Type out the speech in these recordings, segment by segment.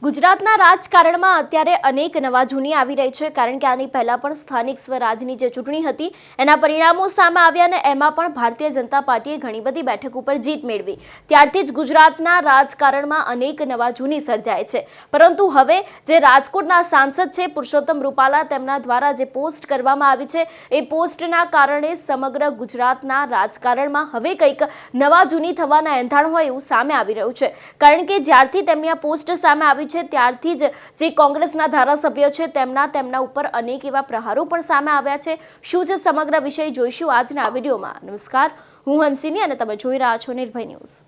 ગુજરાતના રાજકારણમાં અત્યારે અનેક નવા જૂની આવી રહી છે, કારણ કે આની પહેલા પણ સ્થાનિક સ્વરાજની જે ચૂંટણી હતી એના પરિણામો સામે આવ્યા અને એમાં પણ ભારતીય જનતા પાર્ટીએ ઘણી બધી બેઠક ઉપર જીત મેળવી. ત્યારથી જ ગુજરાતના રાજકારણમાં અનેક નવા જૂની સર્જાય છે. પરંતુ હવે જે રાજકોટના સાંસદ છે પુરુષોત્તમ રૂપાલા, તેમના દ્વારા જે પોસ્ટ કરવામાં આવી છે એ પોસ્ટના કારણે સમગ્ર ગુજરાતના રાજકારણમાં હવે કંઈક નવા જૂની થવાના એંધાણ હોય એવું સામે આવી રહ્યું છે. કારણ કે જ્યારથી તેમની આ પોસ્ટ સામે આવી છે ત્યારથી જ જે કોંગ્રેસના ધારાસભ્યો છે તેમના ઉપર અનેક એવા પ્રહારો પણ સામે આવ્યા છે. શું છે સમગ્ર વિષય જોઈશું આજના વિડીયોમાં. નમસ્કાર, હું હંસિની અને તમે જોઈ રહ્યા છો નિર્ભય ન્યૂઝ.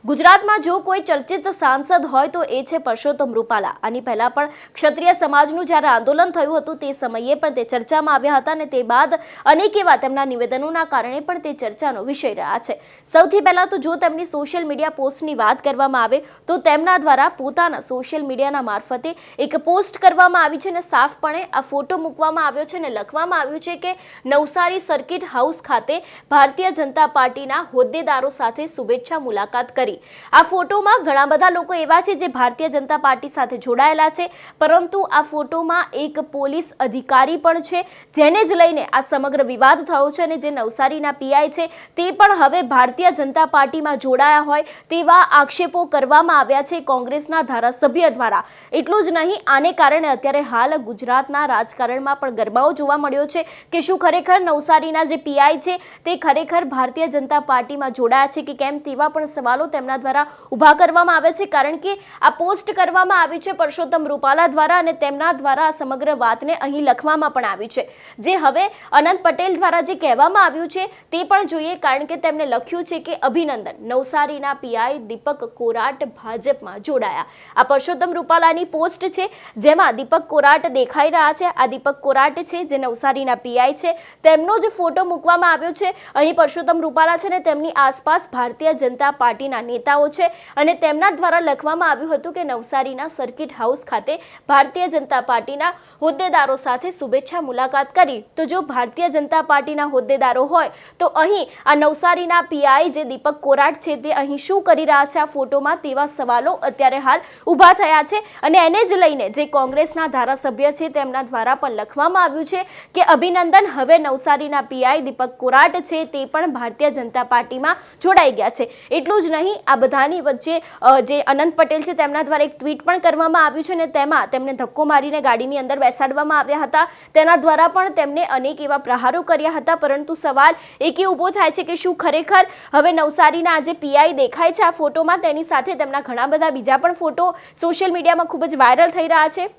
ગુજરાતમાં જો કોઈ ચર્ચિત સાંસદ હોય તો એ છે પુરુષોત્તમ રૂપાલા. આની પહેલા પણ ક્ષત્રિય સમાજનું જ્યારે આંદોલન થયું હતું તે સમયે પણ તે ચર્ચામાં આવ્યા હતા અને તે બાદ અનેક એવા તેમના નિવેદનોના કારણે પણ તે ચર્ચાનો વિષય રહ્યા છે. સૌથી પહેલા તો જો તેમની સોશિયલ મીડિયા પોસ્ટની વાત કરવામાં આવે તો તેમના દ્વારા પોતાના સોશિયલ મીડિયાના મારફતે એક પોસ્ટ કરવામાં આવી છે અને સાફપણે આ ફોટો મૂકવામાં આવ્યો છે અને લખવામાં આવ્યું છે કે નવસારી સર્કિટ હાઉસ ખાતે ભારતીય જનતા પાર્ટીના હોદ્દેદારો સાથે શુભેચ્છા મુલાકાત કરી. આ ફોટોમાં ઘણા બધા લોકો એવા છે જે ભારતીય જનતા પાર્ટી સાથે જોડાયેલા છે, પરંતુ આ ફોટોમાં એક પોલીસ અધિકારી પણ છે, જેને જ લઈને આ સમગ્ર વિવાદ થયો છે અને જે નવસારીના પીઆઈ છે તે પણ હવે ભારતીય જનતા પાર્ટીમાં જોડાયા હોય તેવા આક્ષેપો કરવામાં આવ્યા છે કોંગ્રેસના ધારાસભ્ય દ્વારા. એટલું જ નહીં, આને કારણે અત્યારે હાલ ગુજરાતના રાજકારણમાં પણ ગરમાવો જોવા મળ્યો છે કે શું ખરેખર નવસારીના જે પીઆઈ છે તે ખરેખર ભારતીય જનતા પાર્ટીમાં જોડાયા છે કે કેમ, તેવા પણ સવાલો તેમના દ્વારા ઉભા કરવામાં આવે છે. કારણ કે આ પોસ્ટ કરવામાં આવી છે પુરુષોત્તમ રૂપાલા દ્વારા અને તેમના દ્વારા આ સમગ્ર વાતને અહીં લખવામાં પણ આવી છે, જે હવે અનંત પટેલ દ્વારા જે કહેવામાં આવ્યું છે તે પણ જોઈએ. કારણ કે તેમણે લખ્યું છે કે અભિનંદન, નવસારીના પીઆઈ દીપક કોરાટ ભાજપમાં જોડાયા. આ પુરુષોત્તમ રૂપાલાની પોસ્ટ છે જેમાં દીપક કોરાટ દેખાઈ રહ્યા છે. આ દીપક કોરાટ છે જે નવસારીના પીઆઈ છે, તેમનો જ ફોટો મૂકવામાં આવ્યો છે. અહીં પુરુષોત્તમ રૂપાલા છે ને તેમની આસપાસ ભારતીય જનતા પાર્ટીના નેતાઓ છે અને તેમના દ્વારા લખવામાં આવ્યું હતું કે નવસારીના સર્કિટ હાઉસ ખાતે ભારતીય જનતા પાર્ટીના હોદ્દેદારો સાથે શુભેચ્છા મુલાકાત કરી. તો જો ભારતીય જનતા પાર્ટીના હોદ્દેદારો હોય તો અહીં આ નવસારીના પીઆઈ જે દીપક કોરાટ છે તે અહીં શું કરી રહ્યા છે આ ફોટોમાં, તેવા સવાલો અત્યારે હાલ ઊભા થયા છે. અને એને જ લઈને જે કોંગ્રેસના ધારાસભ્ય છે તેમના દ્વારા પણ લખવામાં આવ્યું છે કે અભિનંદન, હવે નવસારીના પીઆઈ દીપક કોરાટ છે તે પણ ભારતીય જનતા પાર્ટીમાં જોડાઈ ગયા છે. એટલું જ નહીં, આ બધાની વચ્ચે જે અનંત પટેલ છે તેમના દ્વારા એક ટ્વીટ પણ કરવામાં આવ્યું છે અને તેમાં તેમને ધક્કો મારીને ગાડીની અંદર બેસાડવામાં આવ્યા હતા. તેના દ્વારા પણ તેમને અનેક એવા પ્રહારો કર્યા હતા. પરંતુ સવાલ એક એ ઊભો થાય છે કે શું ખરેખર હવે નવસારીના જે પીઆઈ દેખાય છે આ ફોટોમાં, તેની સાથે તેમના ઘણા બધા બીજા પણ ફોટો સોશિયલ મીડિયામાં ખૂબ જ વાયરલ થઈ રહ્યા છે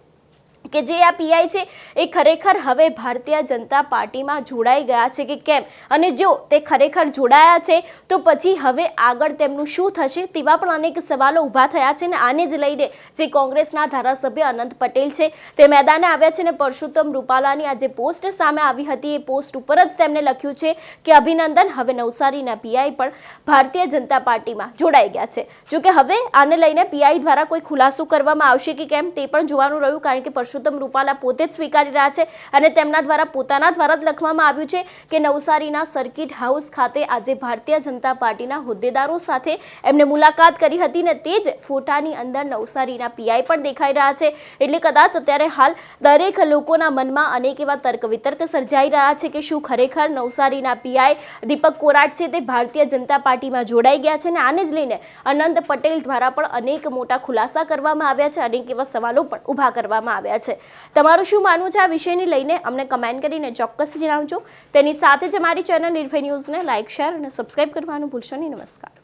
કે જે આ પીઆઈ છે એ ખરેખર હવે ભારતીય જનતા પાર્ટીમાં જોડાઈ ગયા છે કે કેમ, અને જો તે ખરેખર જોડાયા છે તો પછી હવે આગળ તેમનું શું થશે, તેવા પણ અનેક સવાલો ઊભા થયા છે. અને આને જ લઈને જે કોંગ્રેસના ધારાસભ્ય અનંત પટેલ છે તે મેદાને આવ્યા છે અને પુરુષોત્તમ રૂપાલાની આ જે પોસ્ટ સામે આવી હતી એ પોસ્ટ ઉપર જ તેમણે લખ્યું છે કે અભિનંદન, હવે નવસારીના પીઆઈ પણ ભારતીય જનતા પાર્ટીમાં જોડાઈ ગયા છે. જોકે હવે આને લઈને પીઆઈ દ્વારા કોઈ ખુલાસો કરવામાં આવશે કે કેમ તે પણ જોવાનું રહ્યું. કારણ કે પુરુષોત્તમ રૂપાલા પોતે જ સ્વીકારી રહ્યા છે અને તેમના દ્વારા પોતાના દ્વારા જ લખવામાં આવ્યું છે કે નવસારીના સર્કિટ હાઉસ ખાતે આજે ભારતીય જનતા પાર્ટીના હોદ્દેદારો સાથે એમને મુલાકાત કરી હતી ને તે જ ફોટાની અંદર નવસારીના પીઆઈ પણ દેખાઈ રહ્યા છે. એટલે કદાચ અત્યારે હાલ દરેક લોકોના મનમાં અનેક એવા તર્ક વિતર્ક સર્જાઈ રહ્યા છે કે શું ખરેખર નવસારીના પીઆઈ દીપક કોરાટ છે તે ભારતીય જનતા પાર્ટીમાં જોડાઈ ગયા છે. અને આને જ લઈને અનંત પટેલ દ્વારા પણ અનેક મોટા ખુલાસા કરવામાં આવ્યા છે, અનેક એવા સવાલો પણ ઊભા કરવામાં આવ્યા છે. તમારું શું માનવું છે આ વિષયને લઈને અમને કમેન્ટ કરીને ચોક્કસ જણાવજો. તેની સાથે જ અમારી ચેનલ નિર્ભય ન્યૂઝને લાઇક, શેર અને સબસ્ક્રાઇબ કરવાનું ભૂલશો નહીં. નમસ્કાર.